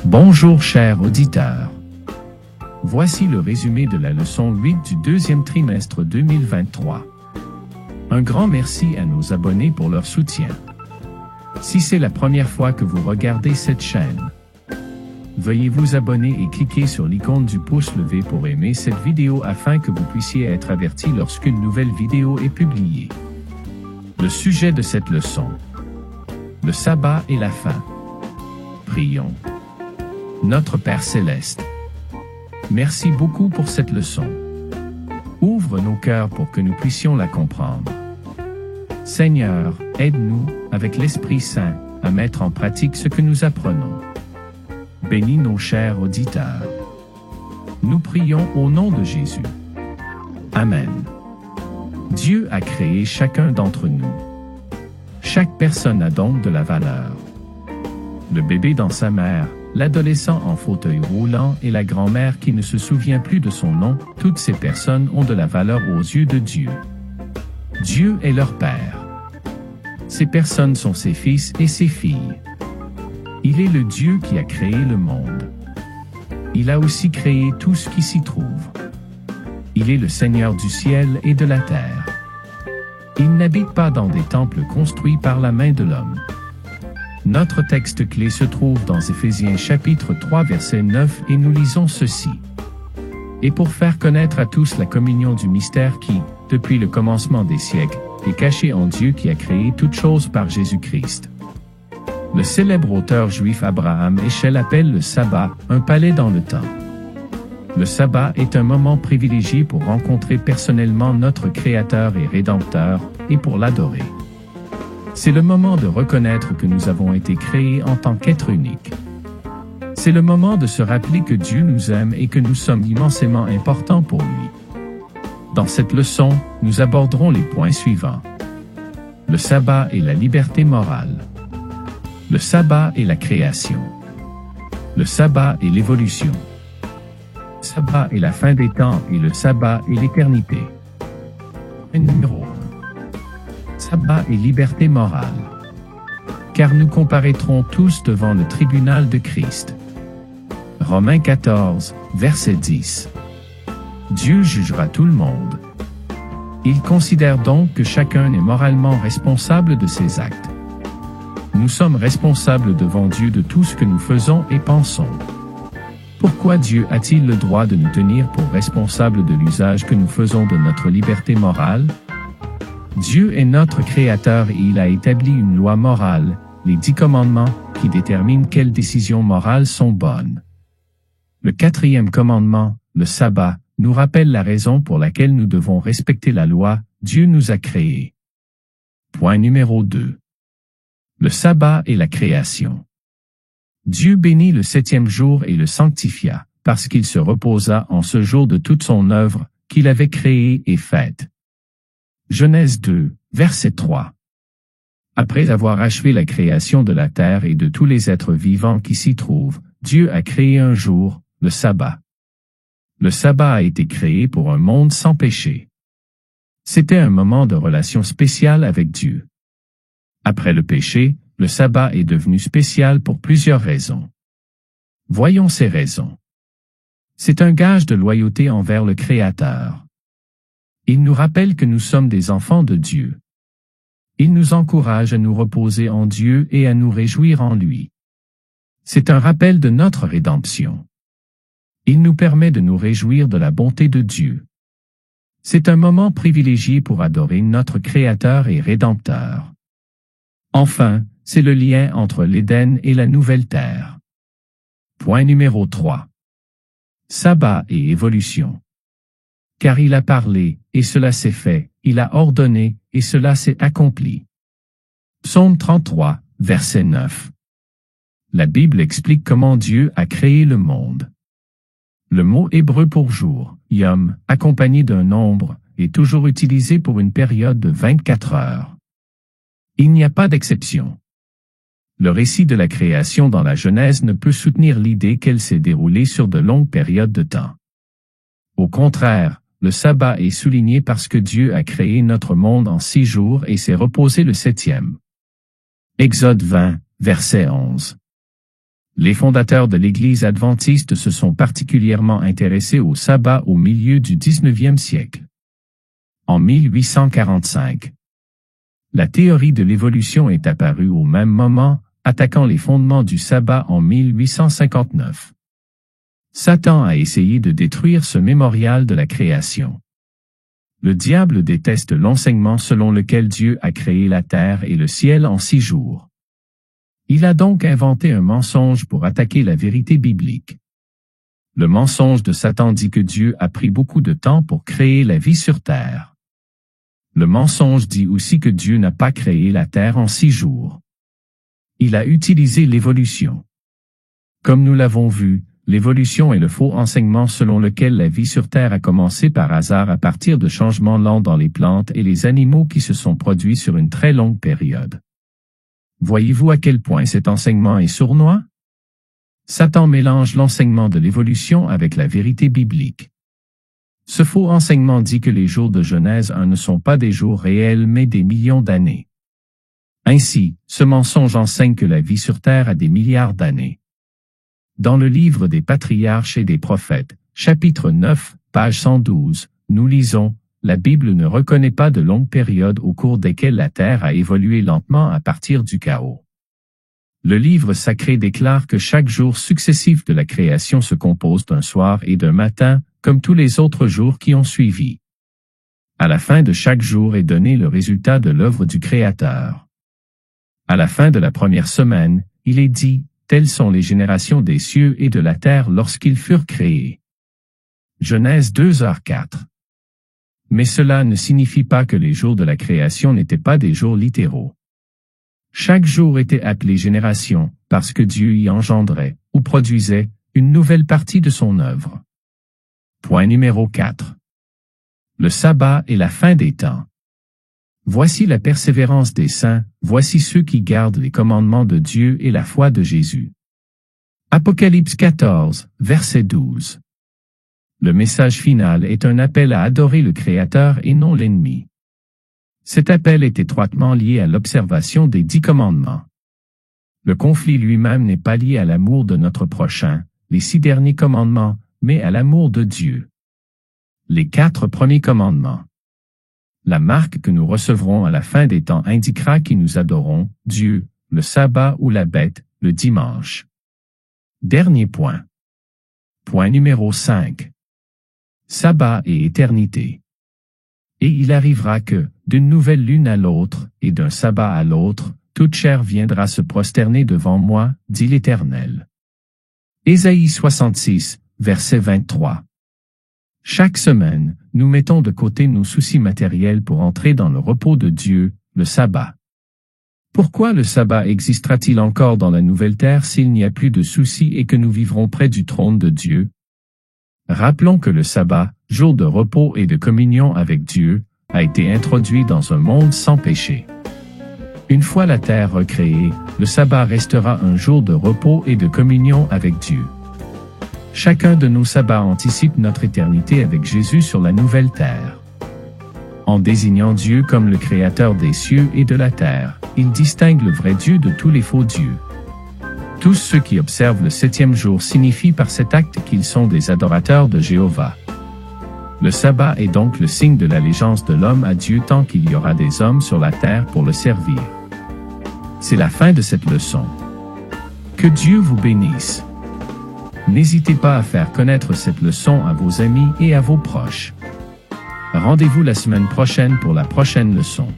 Bonjour chers auditeurs. Voici le résumé de la leçon 8 du deuxième trimestre 2023. Un grand merci à nos abonnés pour leur soutien. Si c'est la première fois que vous regardez cette chaîne, veuillez vous abonner et cliquer sur l'icône du pouce levé pour aimer cette vidéo afin que vous puissiez être averti lorsqu'une nouvelle vidéo est publiée. Le sujet de cette leçon: le sabbat et la fin. Prions. Notre Père Céleste, merci beaucoup pour cette leçon. Ouvre nos cœurs pour que nous puissions la comprendre. Seigneur, aide-nous, avec l'Esprit Saint, à mettre en pratique ce que nous apprenons. Bénis nos chers auditeurs. Nous prions au nom de Jésus. Amen. Dieu a créé chacun d'entre nous. Chaque personne a donc de la valeur. Le bébé dans sa mère, l'adolescent en fauteuil roulant et la grand-mère qui ne se souvient plus de son nom, toutes ces personnes ont de la valeur aux yeux de Dieu. Dieu est leur Père. Ces personnes sont ses fils et ses filles. Il est le Dieu qui a créé le monde. Il a aussi créé tout ce qui s'y trouve. Il est le Seigneur du ciel et de la terre. Il n'habite pas dans des temples construits par la main de l'homme. Notre texte clé se trouve dans Éphésiens chapitre 3 verset 9 et nous lisons ceci. Et pour faire connaître à tous la communion du mystère qui, depuis le commencement des siècles, est caché en Dieu qui a créé toutes choses par Jésus-Christ. Le célèbre auteur juif Abraham Heschel appelle le sabbat un palais dans le temps. Le sabbat est un moment privilégié pour rencontrer personnellement notre Créateur et Rédempteur et pour l'adorer. C'est le moment de reconnaître que nous avons été créés en tant qu'êtres uniques. C'est le moment de se rappeler que Dieu nous aime et que nous sommes immensément importants pour lui. Dans cette leçon, nous aborderons les points suivants. Le sabbat et la liberté morale. Le sabbat et la création. Le sabbat et l'évolution. Le sabbat et la fin des temps et le sabbat et l'éternité. Numéro 1. Sabbat et liberté morale. Car nous comparaîtrons tous devant le tribunal de Christ. Romains 14, verset 10. Dieu jugera tout le monde. Il considère donc que chacun est moralement responsable de ses actes. Nous sommes responsables devant Dieu de tout ce que nous faisons et pensons. Pourquoi Dieu a-t-il le droit de nous tenir pour responsables de l'usage que nous faisons de notre liberté morale? Dieu est notre Créateur et il a établi une loi morale, les 10 commandements, qui déterminent quelles décisions morales sont bonnes. Le 4e commandement, le sabbat, nous rappelle la raison pour laquelle nous devons respecter la loi, Dieu nous a créés. Point numéro 2. Le sabbat et la création. Dieu bénit le 7e jour et le sanctifia, parce qu'il se reposa en ce jour de toute son œuvre, qu'il avait créée et faite. Genèse 2, verset 3. Après avoir achevé la création de la terre et de tous les êtres vivants qui s'y trouvent, Dieu a créé un jour, le sabbat. Le sabbat a été créé pour un monde sans péché. C'était un moment de relation spéciale avec Dieu. Après le péché, le sabbat est devenu spécial pour plusieurs raisons. Voyons ces raisons. C'est un gage de loyauté envers le Créateur. Il nous rappelle que nous sommes des enfants de Dieu. Il nous encourage à nous reposer en Dieu et à nous réjouir en lui. C'est un rappel de notre rédemption. Il nous permet de nous réjouir de la bonté de Dieu. C'est un moment privilégié pour adorer notre Créateur et Rédempteur. Enfin, c'est le lien entre l'Éden et la nouvelle terre. Point numéro 3. Sabbat et évolution. Car il a parlé, et cela s'est fait, il a ordonné, et cela s'est accompli. Psaume 33, verset 9. La Bible explique comment Dieu a créé le monde. Le mot hébreu pour jour, yom, accompagné d'un nombre, est toujours utilisé pour une période de 24 heures. Il n'y a pas d'exception. Le récit de la création dans la Genèse ne peut soutenir l'idée qu'elle s'est déroulée sur de longues périodes de temps. Au contraire, le sabbat est souligné parce que Dieu a créé notre monde en 6 jours et s'est reposé le 7e. Exode 20, verset 11. Les fondateurs de l'Église adventiste se sont particulièrement intéressés au sabbat au milieu du 19e siècle. En 1845, la théorie de l'évolution est apparue au même moment, attaquant les fondements du sabbat en 1859. Satan a essayé de détruire ce mémorial de la création. Le diable déteste l'enseignement selon lequel Dieu a créé la terre et le ciel en 6 jours. Il a donc inventé un mensonge pour attaquer la vérité biblique. Le mensonge de Satan dit que Dieu a pris beaucoup de temps pour créer la vie sur terre. Le mensonge dit aussi que Dieu n'a pas créé la terre en 6 jours. Il a utilisé l'évolution. Comme nous l'avons vu, l'évolution est le faux enseignement selon lequel la vie sur Terre a commencé par hasard à partir de changements lents dans les plantes et les animaux qui se sont produits sur une très longue période. Voyez-vous à quel point cet enseignement est sournois? Satan mélange l'enseignement de l'évolution avec la vérité biblique. Ce faux enseignement dit que les jours de Genèse 1 ne sont pas des jours réels mais des millions d'années. Ainsi, ce mensonge enseigne que la vie sur Terre a des milliards d'années. Dans le livre des patriarches et des prophètes, chapitre 9, page 112, nous lisons « La Bible ne reconnaît pas de longues périodes au cours desquelles la Terre a évolué lentement à partir du chaos. » Le livre sacré déclare que chaque jour successif de la création se compose d'un soir et d'un matin, comme tous les autres jours qui ont suivi. À la fin de chaque jour est donné le résultat de l'œuvre du Créateur. À la fin de la première semaine, il est dit « Telles sont les générations des cieux et de la terre lorsqu'ils furent créés. » Genèse 2h4. Mais cela ne signifie pas que les jours de la création n'étaient pas des jours littéraux. Chaque jour était appelé génération, parce que Dieu y engendrait, ou produisait, une nouvelle partie de son œuvre. Point numéro 4. Le sabbat et la fin des temps. Voici la persévérance des saints, voici ceux qui gardent les commandements de Dieu et la foi de Jésus. Apocalypse 14, verset 12. Le message final est un appel à adorer le Créateur et non l'ennemi. Cet appel est étroitement lié à l'observation des 10 commandements. Le conflit lui-même n'est pas lié à l'amour de notre prochain, les 6 derniers commandements, mais à l'amour de Dieu. Les 4 premiers commandements. La marque que nous recevrons à la fin des temps indiquera qui nous adorons, Dieu, le sabbat ou la bête, le dimanche. Dernier point. Point numéro 5. Sabbat et éternité. Et il arrivera que, d'une nouvelle lune à l'autre, et d'un sabbat à l'autre, toute chair viendra se prosterner devant moi, dit l'Éternel. Ésaïe 66, verset 23. Chaque semaine, nous mettons de côté nos soucis matériels pour entrer dans le repos de Dieu, le sabbat. Pourquoi le sabbat existera-t-il encore dans la nouvelle terre s'il n'y a plus de soucis et que nous vivrons près du trône de Dieu? Rappelons que le sabbat, jour de repos et de communion avec Dieu, a été introduit dans un monde sans péché. Une fois la terre recréée, le sabbat restera un jour de repos et de communion avec Dieu. Chacun de nos sabbats anticipe notre éternité avec Jésus sur la nouvelle terre. En désignant Dieu comme le Créateur des cieux et de la terre, il distingue le vrai Dieu de tous les faux dieux. Tous ceux qui observent le 7e jour signifient par cet acte qu'ils sont des adorateurs de Jéhovah. Le sabbat est donc le signe de l'allégeance de l'homme à Dieu tant qu'il y aura des hommes sur la terre pour le servir. C'est la fin de cette leçon. Que Dieu vous bénisse. N'hésitez pas à faire connaître cette leçon à vos amis et à vos proches. Rendez-vous la semaine prochaine pour la prochaine leçon.